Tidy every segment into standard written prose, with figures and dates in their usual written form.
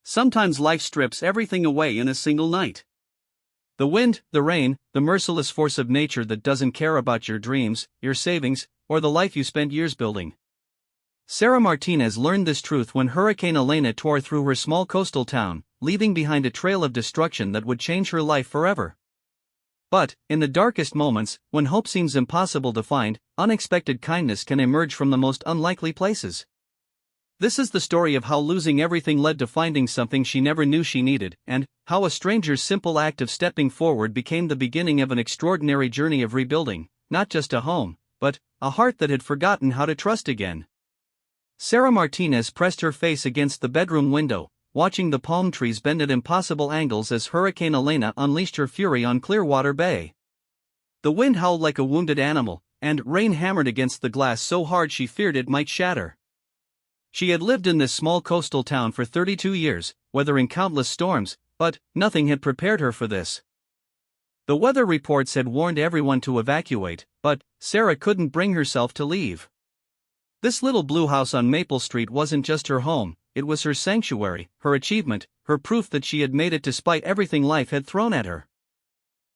Sometimes life strips everything away in a single night. The wind, the rain, the merciless force of nature that doesn't care about your dreams, your savings, or the life you spent years building. Sarah Martinez learned this truth when Hurricane Elena tore through her small coastal town, leaving behind a trail of destruction that would change her life forever. But, in the darkest moments, when hope seems impossible to find, unexpected kindness can emerge from the most unlikely places. This is the story of how losing everything led to finding something she never knew she needed, and how a stranger's simple act of stepping forward became the beginning of an extraordinary journey of rebuilding, not just a home, but a heart that had forgotten how to trust again. Sarah Martinez pressed her face against the bedroom window, watching the palm trees bend at impossible angles as Hurricane Elena unleashed her fury on Clearwater Bay. The wind howled like a wounded animal, and rain hammered against the glass so hard she feared it might shatter. She had lived in this small coastal town for 32 years, weathering countless storms, but nothing had prepared her for this. The weather reports had warned everyone to evacuate, but Sarah couldn't bring herself to leave. This little blue house on Maple Street wasn't just her home, it was her sanctuary, her achievement, her proof that she had made it despite everything life had thrown at her.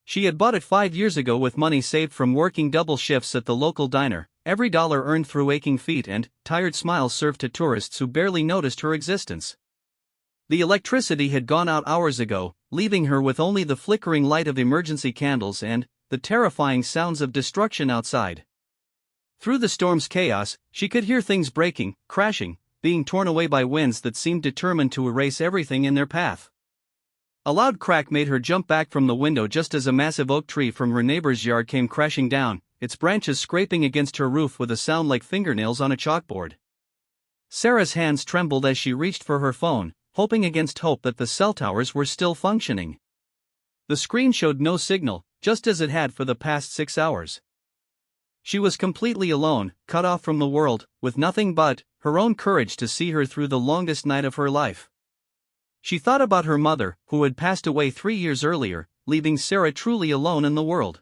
She had bought it 5 years ago with money saved from working double shifts at the local diner, every dollar earned through aching feet and tired smiles served to tourists who barely noticed her existence. The electricity had gone out hours ago, leaving her with only the flickering light of emergency candles and the terrifying sounds of destruction outside. Through the storm's chaos, she could hear things breaking, crashing, being torn away by winds that seemed determined to erase everything in their path. A loud crack made her jump back from the window just as a massive oak tree from her neighbor's yard came crashing down, its branches scraping against her roof with a sound like fingernails on a chalkboard. Sarah's hands trembled as she reached for her phone, hoping against hope that the cell towers were still functioning. The screen showed no signal, just as it had for the past 6 hours. She was completely alone, cut off from the world, with nothing but her own courage to see her through the longest night of her life. She thought about her mother, who had passed away 3 years earlier, leaving Sarah truly alone in the world.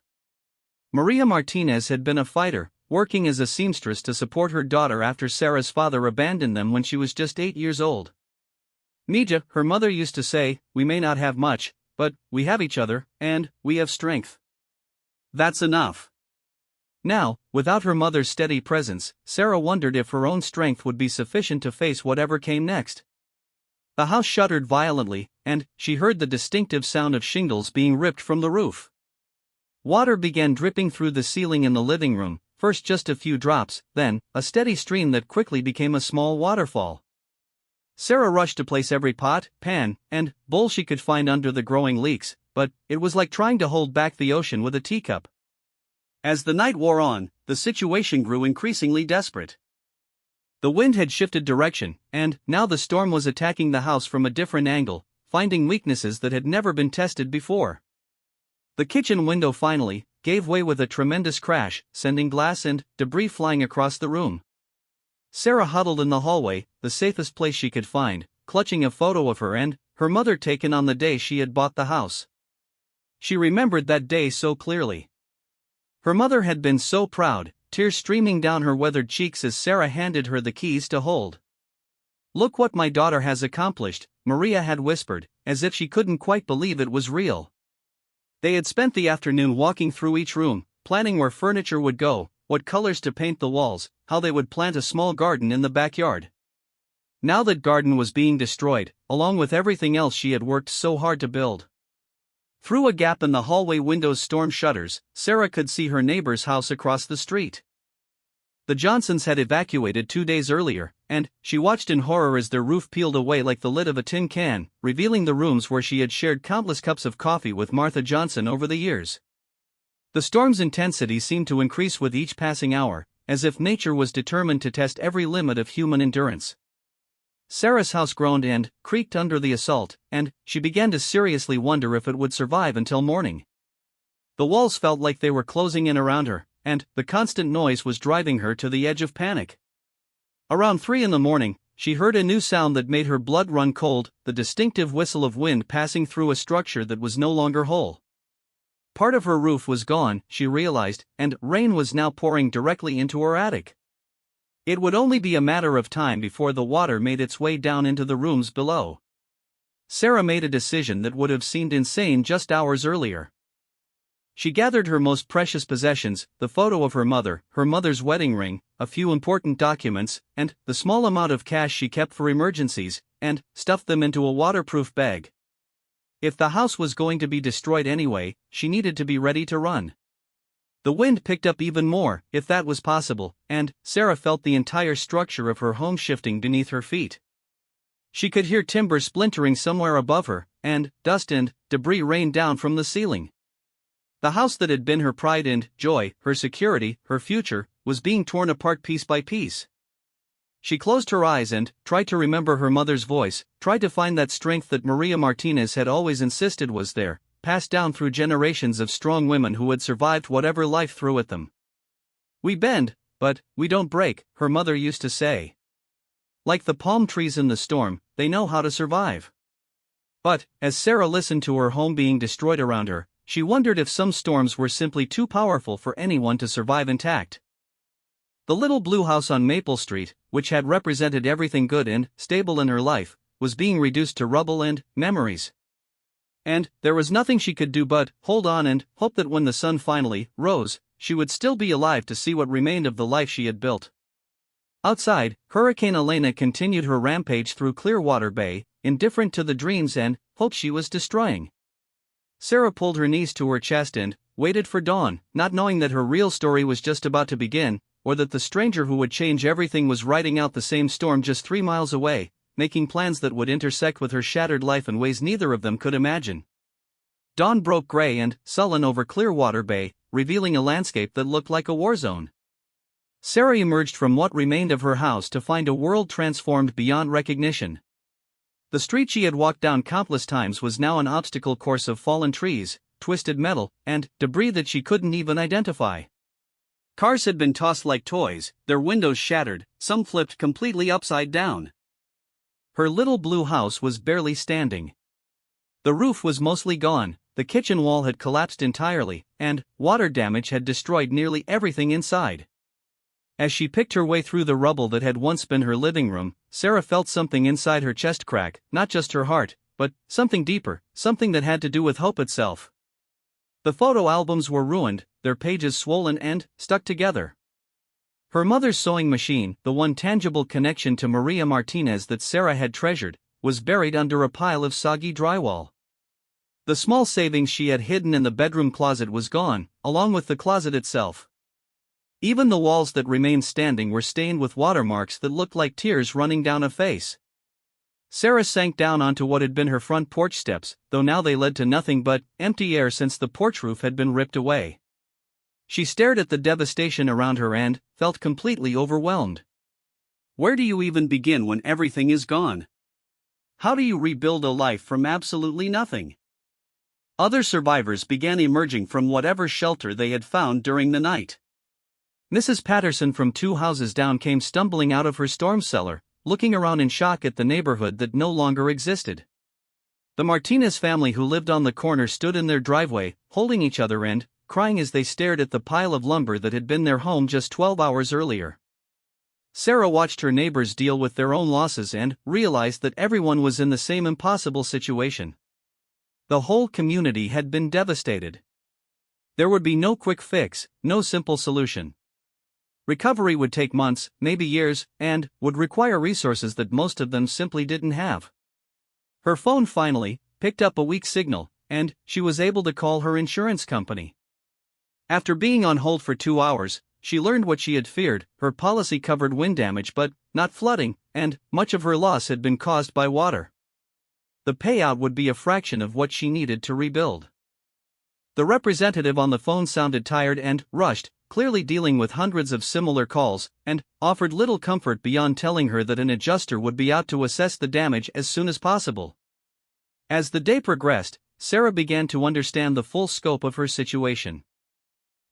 Maria Martinez had been a fighter, working as a seamstress to support her daughter after Sarah's father abandoned them when she was just 8 years old. Mija, her mother used to say, "We may not have much, but we have each other, and we have strength. That's enough." Now, without her mother's steady presence, Sarah wondered if her own strength would be sufficient to face whatever came next. The house shuddered violently, and she heard the distinctive sound of shingles being ripped from the roof. Water began dripping through the ceiling in the living room, first just a few drops, then a steady stream that quickly became a small waterfall. Sarah rushed to place every pot, pan, and bowl she could find under the growing leaks, but it was like trying to hold back the ocean with a teacup. As the night wore on, the situation grew increasingly desperate. The wind had shifted direction, and now the storm was attacking the house from a different angle, finding weaknesses that had never been tested before. The kitchen window finally gave way with a tremendous crash, sending glass and debris flying across the room. Sarah huddled in the hallway, the safest place she could find, clutching a photo of her and her mother taken on the day she had bought the house. She remembered that day so clearly. Her mother had been so proud, tears streaming down her weathered cheeks as Sarah handed her the keys to hold. "Look what my daughter has accomplished," Maria had whispered, as if she couldn't quite believe it was real. They had spent the afternoon walking through each room, planning where furniture would go, what colors to paint the walls, how they would plant a small garden in the backyard. Now that garden was being destroyed, along with everything else she had worked so hard to build. Through a gap in the hallway window's storm shutters, Sarah could see her neighbor's house across the street. The Johnsons had evacuated 2 days earlier, and she watched in horror as their roof peeled away like the lid of a tin can, revealing the rooms where she had shared countless cups of coffee with Martha Johnson over the years. The storm's intensity seemed to increase with each passing hour, as if nature was determined to test every limit of human endurance. Sarah's house groaned and creaked under the assault, and she began to seriously wonder if it would survive until morning. The walls felt like they were closing in around her, and the constant noise was driving her to the edge of panic. Around 3 in the morning, she heard a new sound that made her blood run cold, the distinctive whistle of wind passing through a structure that was no longer whole. Part of her roof was gone, she realized, and rain was now pouring directly into her attic. It would only be a matter of time before the water made its way down into the rooms below. Sarah made a decision that would have seemed insane just hours earlier. She gathered her most precious possessions, the photo of her mother's wedding ring, a few important documents, and the small amount of cash she kept for emergencies, and stuffed them into a waterproof bag. If the house was going to be destroyed anyway, she needed to be ready to run. The wind picked up even more, if that was possible, and Sarah felt the entire structure of her home shifting beneath her feet. She could hear timber splintering somewhere above her, and dust and debris rained down from the ceiling. The house that had been her pride and joy, her security, her future, was being torn apart piece by piece. She closed her eyes and tried to remember her mother's voice, tried to find that strength that Maria Martinez had always insisted was there, passed down through generations of strong women who had survived whatever life threw at them. "We bend, but we don't break," her mother used to say. Like the palm trees in the storm, they know how to survive. But, as Sarah listened to her home being destroyed around her, she wondered if some storms were simply too powerful for anyone to survive intact. The little blue house on Maple Street, which had represented everything good and stable in her life, was being reduced to rubble and memories. And there was nothing she could do but hold on and hope that when the sun finally rose, she would still be alive to see what remained of the life she had built. Outside, Hurricane Elena continued her rampage through Clearwater Bay, indifferent to the dreams and hopes she was destroying. Sarah pulled her knees to her chest and waited for dawn, not knowing that her real story was just about to begin, or that the stranger who would change everything was riding out the same storm just 3 miles away, making plans that would intersect with her shattered life in ways neither of them could imagine. Dawn broke gray and sullen over Clearwater Bay, revealing a landscape that looked like a war zone. Sarah emerged from what remained of her house to find a world transformed beyond recognition. The street she had walked down countless times was now an obstacle course of fallen trees, twisted metal, and debris that she couldn't even identify. Cars had been tossed like toys, their windows shattered, some flipped completely upside down. Her little blue house was barely standing. The roof was mostly gone, the kitchen wall had collapsed entirely, and water damage had destroyed nearly everything inside. As she picked her way through the rubble that had once been her living room, Sarah felt something inside her chest crack, not just her heart, but something deeper, something that had to do with hope itself. The photo albums were ruined, their pages swollen and stuck together. Her mother's sewing machine, the one tangible connection to Maria Martinez that Sarah had treasured, was buried under a pile of soggy drywall. The small savings she had hidden in the bedroom closet was gone, along with the closet itself. Even the walls that remained standing were stained with watermarks that looked like tears running down a face. Sarah sank down onto what had been her front porch steps, though now they led to nothing but empty air since the porch roof had been ripped away. She stared at the devastation around her and felt completely overwhelmed. Where do you even begin when everything is gone? How do you rebuild a life from absolutely nothing? Other survivors began emerging from whatever shelter they had found during the night. Mrs. Patterson from 2 houses down came stumbling out of her storm cellar, looking around in shock at the neighborhood that no longer existed. The Martinez family who lived on the corner stood in their driveway, holding each other and crying as they stared at the pile of lumber that had been their home just 12 hours earlier. Sarah watched her neighbors deal with their own losses and realized that everyone was in the same impossible situation. The whole community had been devastated. There would be no quick fix, no simple solution. Recovery would take months, maybe years, and would require resources that most of them simply didn't have. Her phone finally picked up a weak signal, and she was able to call her insurance company. After being on hold for 2 hours, she learned what she had feared: her policy covered wind damage but not flooding, and much of her loss had been caused by water. The payout would be a fraction of what she needed to rebuild. The representative on the phone sounded tired and rushed, clearly dealing with hundreds of similar calls, and offered little comfort beyond telling her that an adjuster would be out to assess the damage as soon as possible. As the day progressed, Sarah began to understand the full scope of her situation.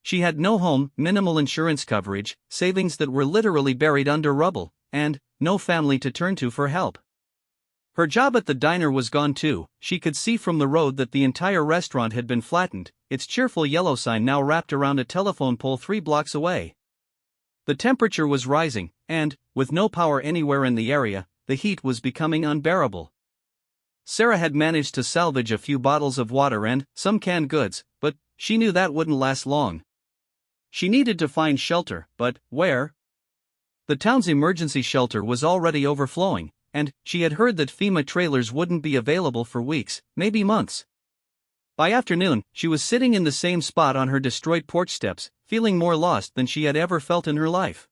She had no home, minimal insurance coverage, savings that were literally buried under rubble, and no family to turn to for help. Her job at the diner was gone too. She could see from the road that the entire restaurant had been flattened, its cheerful yellow sign now wrapped around a telephone pole 3 blocks away. The temperature was rising, and, with no power anywhere in the area, the heat was becoming unbearable. Sarah had managed to salvage a few bottles of water and some canned goods, but she knew that wouldn't last long. She needed to find shelter, but where? The town's emergency shelter was already overflowing, and she had heard that FEMA trailers wouldn't be available for weeks, maybe months. By afternoon, she was sitting in the same spot on her destroyed porch steps, feeling more lost than she had ever felt in her life.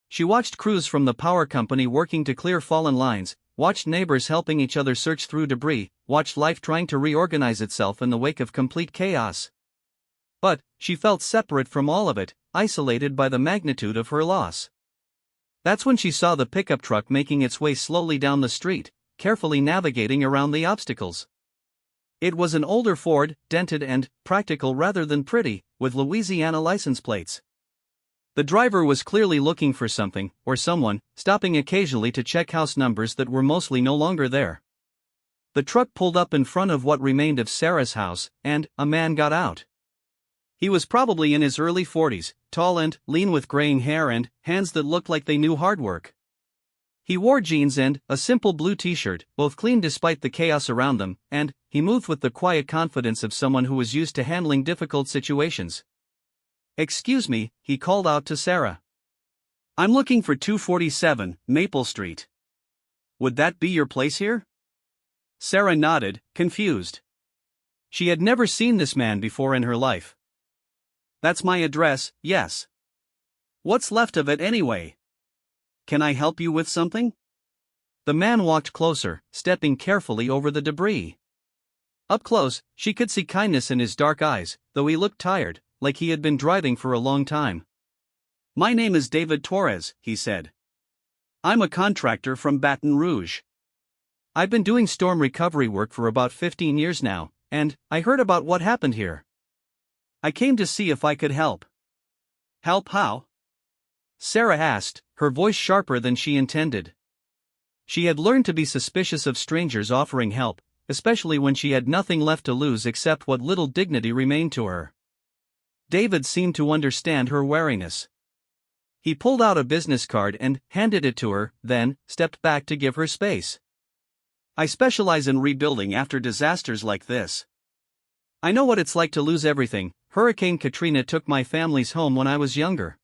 She watched crews from the power company working to clear fallen lines, watched neighbors helping each other search through debris, watched life trying to reorganize itself in the wake of complete chaos. But she felt separate from all of it, isolated by the magnitude of her loss. That's when she saw the pickup truck making its way slowly down the street, carefully navigating around the obstacles. It was an older Ford, dented and practical rather than pretty, with Louisiana license plates. The driver was clearly looking for something, or someone, stopping occasionally to check house numbers that were mostly no longer there. The truck pulled up in front of what remained of Sarah's house, and a man got out. He was probably in his early 40s, tall and lean with graying hair and hands that looked like they knew hard work. He wore jeans and a simple blue t-shirt, both clean despite the chaos around them, and he moved with the quiet confidence of someone who was used to handling difficult situations. "Excuse me," he called out to Sarah. "I'm looking for 247 Maple Street. Would that be your place here?" Sarah nodded, confused. She had never seen this man before in her life. "That's my address, yes. What's left of it anyway? Can I help you with something?" The man walked closer, stepping carefully over the debris. Up close, she could see kindness in his dark eyes, though he looked tired, like he had been driving for a long time. "My name is David Torres," he said. "I'm a contractor from Baton Rouge. I've been doing storm recovery work for about 15 years now, and I heard about what happened here. I came to see if I could help." "Help how?" Sarah asked, her voice sharper than she intended. She had learned to be suspicious of strangers offering help, especially when she had nothing left to lose except what little dignity remained to her. David seemed to understand her wariness. He pulled out a business card and handed it to her, then stepped back to give her space. "I specialize in rebuilding after disasters like this. I know what it's like to lose everything. Hurricane Katrina took my family's home when I was younger.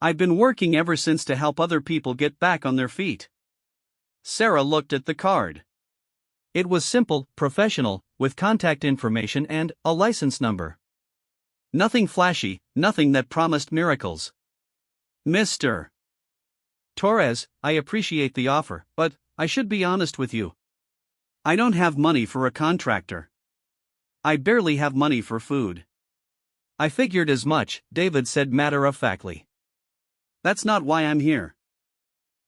I've been working ever since to help other people get back on their feet." Sarah looked at the card. It was simple, professional, with contact information and a license number. Nothing flashy, nothing that promised miracles. "Mr. Torres, I appreciate the offer, but I should be honest with you. I don't have money for a contractor. I barely have money for food." "I figured as much," David said matter-of-factly. "That's not why I'm here.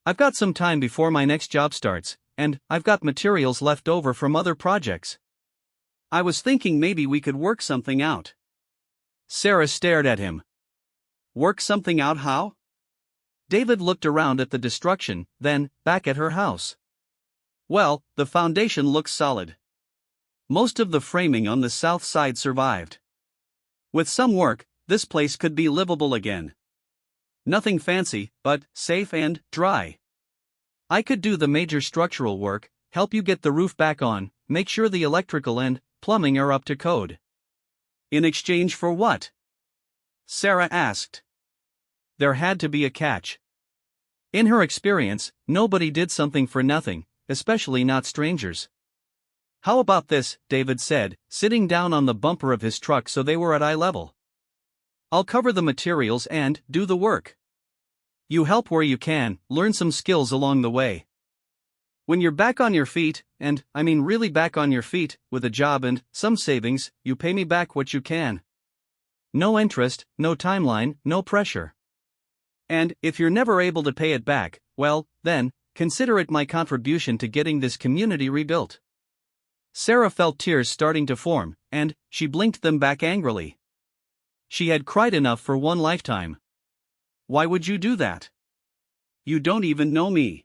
I've got some time before my next job starts, and I've got materials left over from other projects. I was thinking maybe we could work something out." Sarah stared at him. "Work something out how?" David looked around at the destruction, then back at her house. "Well, the foundation looks solid. Most of the framing on the south side survived. With some work, this place could be livable again. Nothing fancy, but safe and dry. I could do the major structural work, help you get the roof back on, make sure the electrical and plumbing are up to code." "In exchange for what?" Sarah asked. There had to be a catch. In her experience, nobody did something for nothing, especially not strangers. "How about this?" David said, sitting down on the bumper of his truck so they were at eye level. "I'll cover the materials and do the work. You help where you can, learn some skills along the way. When you're back on your feet, and I mean really back on your feet, with a job and some savings, you pay me back what you can. No interest, no timeline, no pressure. And if you're never able to pay it back, well, then, consider it my contribution to getting this community rebuilt." Sarah felt tears starting to form, and she blinked them back angrily. She had cried enough for one lifetime. "Why would you do that? You don't even know me."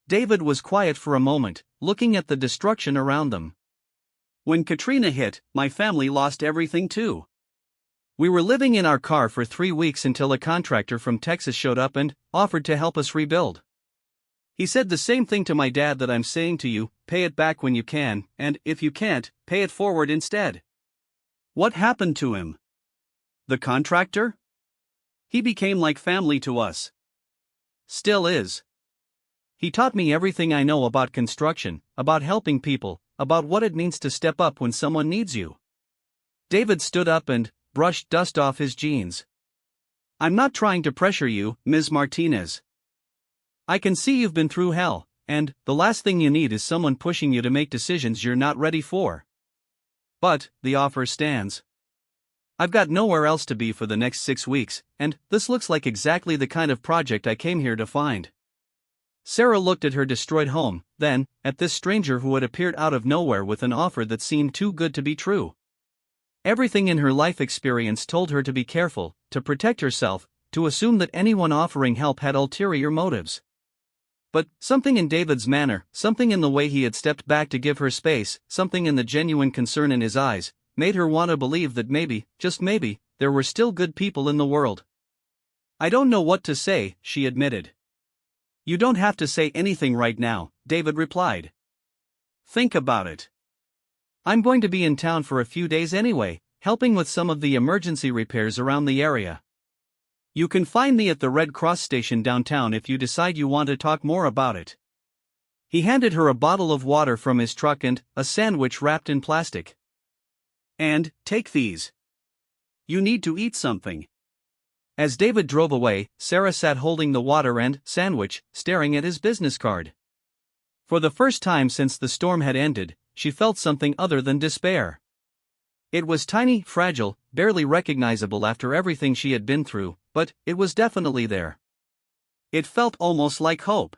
David was quiet for a moment, looking at the destruction around them. "When Katrina hit, my family lost everything too. We were living in our car for 3 weeks until a contractor from Texas showed up and offered to help us rebuild. He said the same thing to my dad that I'm saying to you: pay it back when you can, and if you can't, pay it forward instead. What happened to him? The contractor? He became like family to us. Still is. He taught me everything I know about construction, about helping people, about what it means to step up when someone needs you. David stood up and brushed dust off his jeans. I'm not trying to pressure you, Ms. Martinez. I can see you've been through hell, and the last thing you need is someone pushing you to make decisions you're not ready for. But the offer stands. I've got nowhere else to be for the next 6 weeks, and this looks like exactly the kind of project I came here to find. Sarah looked at her destroyed home, then at this stranger who had appeared out of nowhere with an offer that seemed too good to be true. Everything in her life experience told her to be careful, to protect herself, to assume that anyone offering help had ulterior motives. But something in David's manner, something in the way he had stepped back to give her space, something in the genuine concern in his eyes, made her want to believe that maybe, just maybe, there were still good people in the world. I don't know what to say, she admitted. You don't have to say anything right now, David replied. Think about it. I'm going to be in town for a few days anyway, helping with some of the emergency repairs around the area. You can find me at the Red Cross station downtown if you decide you want to talk more about it. He handed her a bottle of water from his truck and a sandwich wrapped in plastic. And take these. You need to eat something. As David drove away, Sarah sat holding the water and sandwich, staring at his business card. For the first time since the storm had ended, she felt something other than despair. It was tiny, fragile, barely recognizable after everything she had been through, but it was definitely there. It felt almost like hope.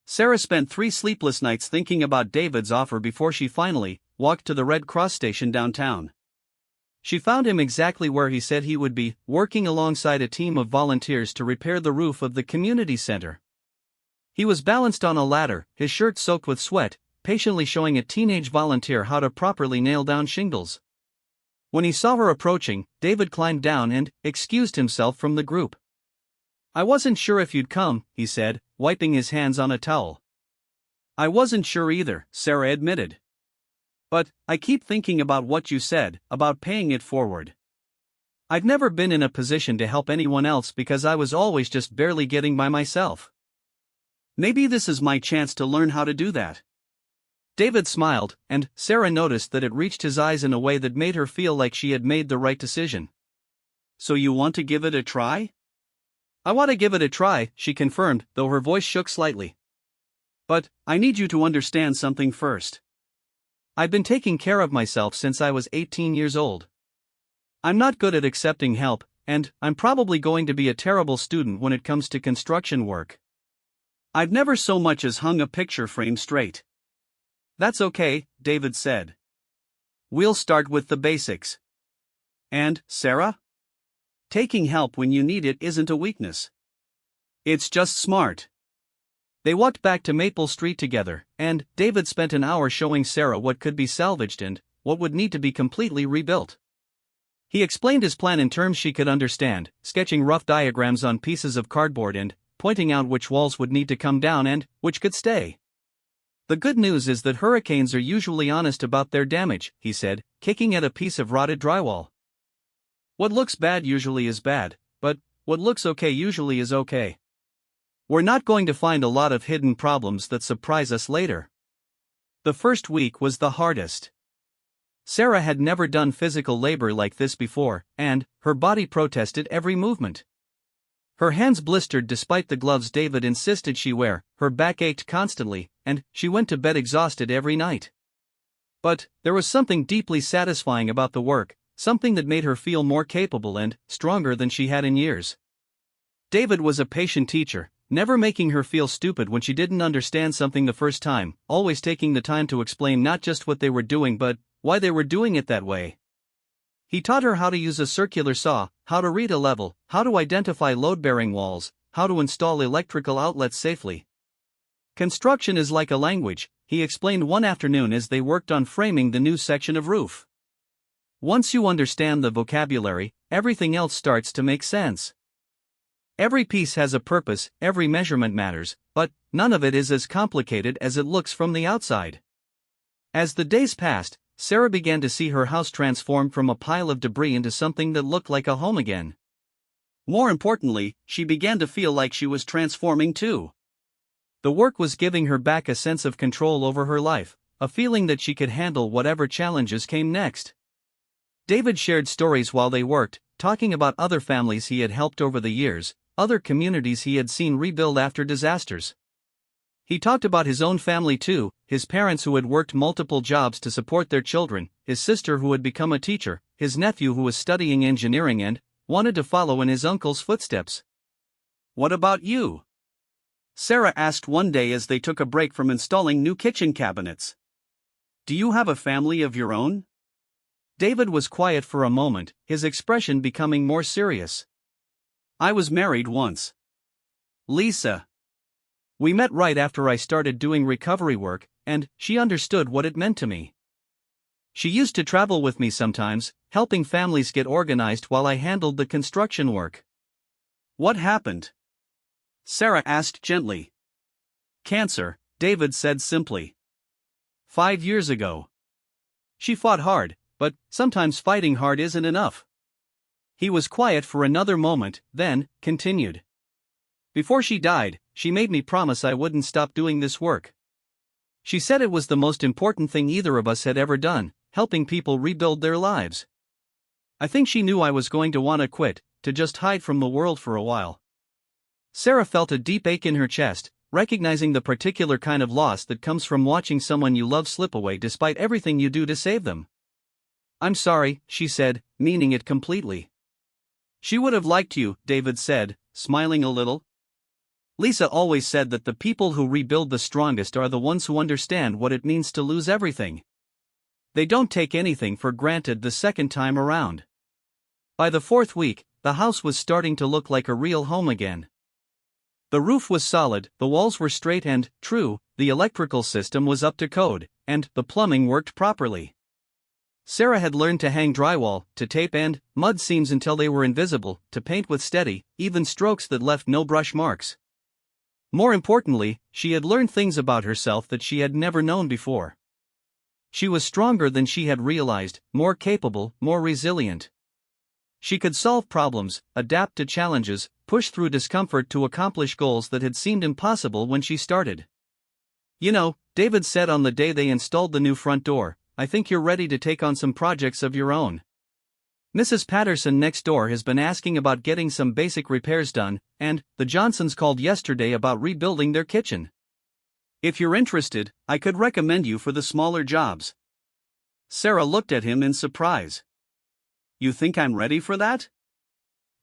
Sarah spent 3 sleepless nights thinking about David's offer before she finally walked to the Red Cross station downtown. She found him exactly where he said he would be, working alongside a team of volunteers to repair the roof of the community center. He was balanced on a ladder, his shirt soaked with sweat, patiently showing a teenage volunteer how to properly nail down shingles. When he saw her approaching, David climbed down and excused himself from the group. I wasn't sure if you'd come, he said, wiping his hands on a towel. I wasn't sure either, Sarah admitted. But I keep thinking about what you said, about paying it forward. I've never been in a position to help anyone else because I was always just barely getting by myself. Maybe this is my chance to learn how to do that. David smiled, and Sarah noticed that it reached his eyes in a way that made her feel like she had made the right decision. So you want to give it a try? I want to give it a try, she confirmed, though her voice shook slightly. But I need you to understand something first. I've been taking care of myself since I was 18 years old. I'm not good at accepting help, and I'm probably going to be a terrible student when it comes to construction work. I've never so much as hung a picture frame straight. That's okay, David said. We'll start with the basics. And, Sarah? Taking help when you need it isn't a weakness. It's just smart. They walked back to Maple Street together, and David spent an hour showing Sarah what could be salvaged and what would need to be completely rebuilt. He explained his plan in terms she could understand, sketching rough diagrams on pieces of cardboard and pointing out which walls would need to come down and which could stay. The good news is that hurricanes are usually honest about their damage, he said, kicking at a piece of rotted drywall. What looks bad usually is bad, but what looks okay usually is okay. We're not going to find a lot of hidden problems that surprise us later. The first week was the hardest. Sarah had never done physical labor like this before, and her body protested every movement. Her hands blistered despite the gloves David insisted she wear, her back ached constantly, and she went to bed exhausted every night. But there was something deeply satisfying about the work, something that made her feel more capable and stronger than she had in years. David was a patient teacher, never making her feel stupid when she didn't understand something the first time, always taking the time to explain not just what they were doing but why they were doing it that way. He taught her how to use a circular saw, how to read a level, how to identify load-bearing walls, how to install electrical outlets safely. Construction is like a language, he explained one afternoon as they worked on framing the new section of roof. Once you understand the vocabulary, everything else starts to make sense. Every piece has a purpose, every measurement matters, but none of it is as complicated as it looks from the outside. As the days passed, Sarah began to see her house transform from a pile of debris into something that looked like a home again. More importantly, she began to feel like she was transforming too. The work was giving her back a sense of control over her life, a feeling that she could handle whatever challenges came next. David shared stories while they worked, talking about other families he had helped over the years, other communities he had seen rebuild after disasters. He talked about his own family too, his parents who had worked multiple jobs to support their children, his sister who had become a teacher, his nephew who was studying engineering and wanted to follow in his uncle's footsteps. "What about you?" Sarah asked one day as they took a break from installing new kitchen cabinets. "Do you have a family of your own?" David was quiet for a moment, his expression becoming more serious. "I was married once. Lisa. We met right after I started doing recovery work, and she understood what it meant to me. She used to travel with me sometimes, helping families get organized while I handled the construction work." "What happened?" Sarah asked gently. "Cancer," David said simply. 5 years ago. She fought hard, but sometimes fighting hard isn't enough." He was quiet for another moment, then continued. "Before she died, she made me promise I wouldn't stop doing this work. She said it was the most important thing either of us had ever done, helping people rebuild their lives. I think she knew I was going to want to quit, to just hide from the world for a while." Sarah felt a deep ache in her chest, recognizing the particular kind of loss that comes from watching someone you love slip away despite everything you do to save them. "I'm sorry," she said, meaning it completely. "She would have liked you," David said, smiling a little. "Lisa always said that the people who rebuild the strongest are the ones who understand what it means to lose everything. They don't take anything for granted the second time around." By the 4th week, the house was starting to look like a real home again. The roof was solid, the walls were straight and true, the electrical system was up to code, and the plumbing worked properly. Sarah had learned to hang drywall, to tape and mud seams until they were invisible, to paint with steady, even strokes that left no brush marks. More importantly, she had learned things about herself that she had never known before. She was stronger than she had realized, more capable, more resilient. She could solve problems, adapt to challenges, push through discomfort to accomplish goals that had seemed impossible when she started. "You know," David said on the day they installed the new front door, "I think you're ready to take on some projects of your own. Mrs. Patterson next door has been asking about getting some basic repairs done, and the Johnsons called yesterday about rebuilding their kitchen. If you're interested, I could recommend you for the smaller jobs." Sarah looked at him in surprise. "You think I'm ready for that?"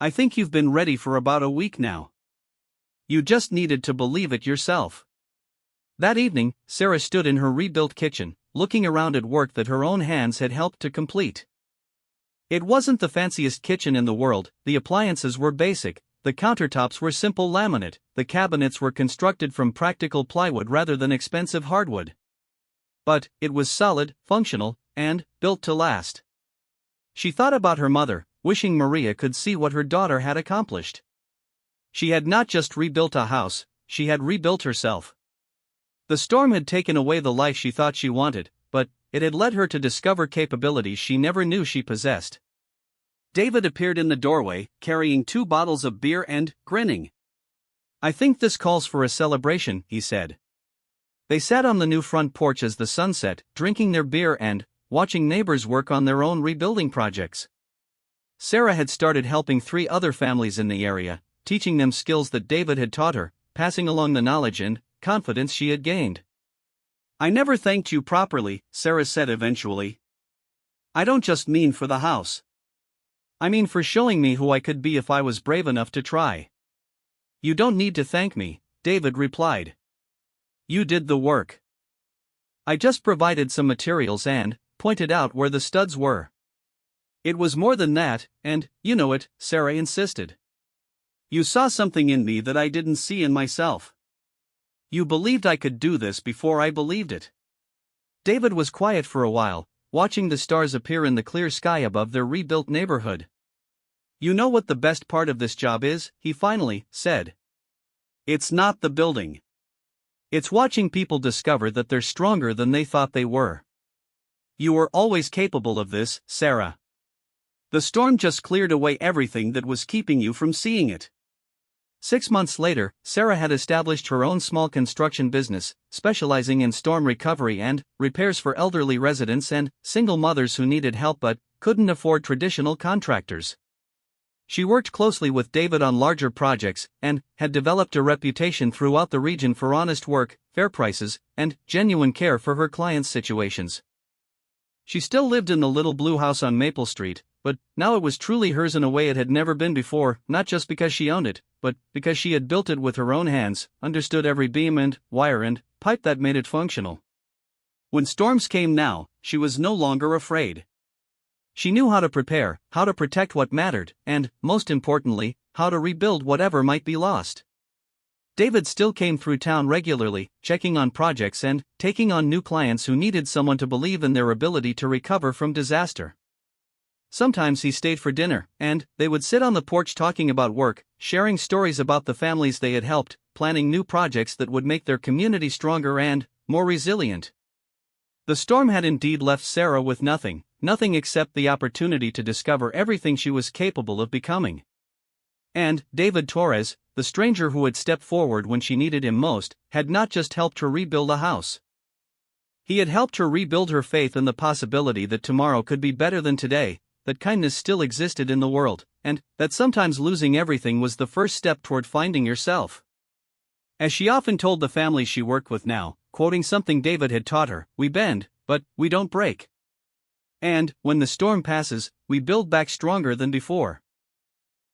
"I think you've been ready for about a week now. You just needed to believe it yourself." That evening, Sarah stood in her rebuilt kitchen, looking around at work that her own hands had helped to complete. It wasn't the fanciest kitchen in the world, the appliances were basic, the countertops were simple laminate, the cabinets were constructed from practical plywood rather than expensive hardwood. But it was solid, functional, and built to last. She thought about her mother, wishing Maria could see what her daughter had accomplished. She had not just rebuilt a house, she had rebuilt herself. The storm had taken away the life she thought she wanted, but it had led her to discover capabilities she never knew she possessed. David appeared in the doorway, carrying 2 bottles of beer and grinning. "I think this calls for a celebration," he said. They sat on the new front porch as the sun set, drinking their beer and watching neighbors work on their own rebuilding projects. Sarah had started helping 3 other families in the area, teaching them skills that David had taught her, passing along the knowledge and confidence she had gained. "I never thanked you properly," Sarah said eventually. "I don't just mean for the house. I mean for showing me who I could be if I was brave enough to try." "You don't need to thank me," David replied. "You did the work. I just provided some materials and pointed out where the studs were." "It was more than that, and you know it," Sarah insisted. "You saw something in me that I didn't see in myself. You believed I could do this before I believed it." David was quiet for a while, watching the stars appear in the clear sky above their rebuilt neighborhood. You know what the best part of this job is? He finally said. It's not the building. It's watching people discover that they're stronger than they thought they were. You were always capable of this, Sarah. The storm just cleared away everything that was keeping you from seeing it. 6 months later, Sarah had established her own small construction business, specializing in storm recovery and repairs for elderly residents and single mothers who needed help but couldn't afford traditional contractors. She worked closely with David on larger projects and had developed a reputation throughout the region for honest work, fair prices, and genuine care for her clients' situations. She still lived in the little blue house on Maple Street, but now it was truly hers in a way it had never been before, not just because she owned it, but because she had built it with her own hands, understood every beam and wire and pipe that made it functional. When storms came now, she was no longer afraid. She knew how to prepare, how to protect what mattered, and, most importantly, how to rebuild whatever might be lost. David still came through town regularly, checking on projects and taking on new clients who needed someone to believe in their ability to recover from disaster. Sometimes he stayed for dinner, and they would sit on the porch talking about work, sharing stories about the families they had helped, planning new projects that would make their community stronger and more resilient. The storm had indeed left Sarah with nothing except the opportunity to discover everything she was capable of becoming. And David Torres, the stranger who had stepped forward when she needed him most, had not just helped her rebuild a house. He had helped her rebuild her faith in the possibility that tomorrow could be better than today, that kindness still existed in the world, and that sometimes losing everything was the first step toward finding yourself. As she often told the families she worked with now, quoting something David had taught her, "We bend, but we don't break. And, when the storm passes, we build back stronger than before."